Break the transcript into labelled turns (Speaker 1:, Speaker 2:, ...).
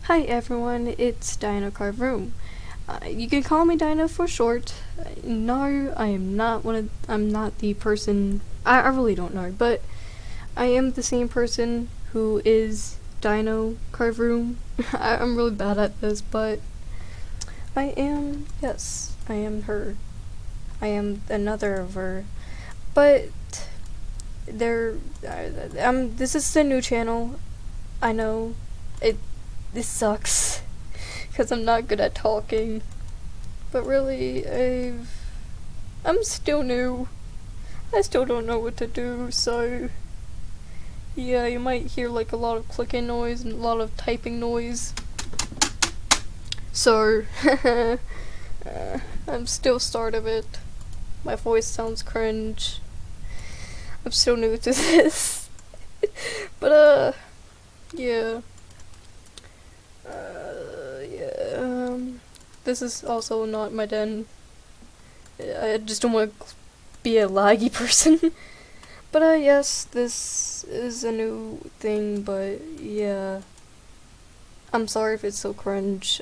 Speaker 1: Hi everyone, it's Dino Carve Room. You can call me Dino for short. No, I am not I'm not the person. I really don't know, but I am the same person who is Dino Carve Room. I'm really bad at this, but yes, I am her. I am another of her. But this is the new channel. I know this sucks because I'm not good at talking, but really I'm still new. I still don't know what to do, so yeah, you might hear like a lot of clicking noise and a lot of typing noise. So I'm still start of it. My voice sounds cringe. I'm still new to this. But yeah. This is also not my den. I just don't want to be a laggy person. But yes, this is a new thing, but yeah. I'm sorry if it's so cringe.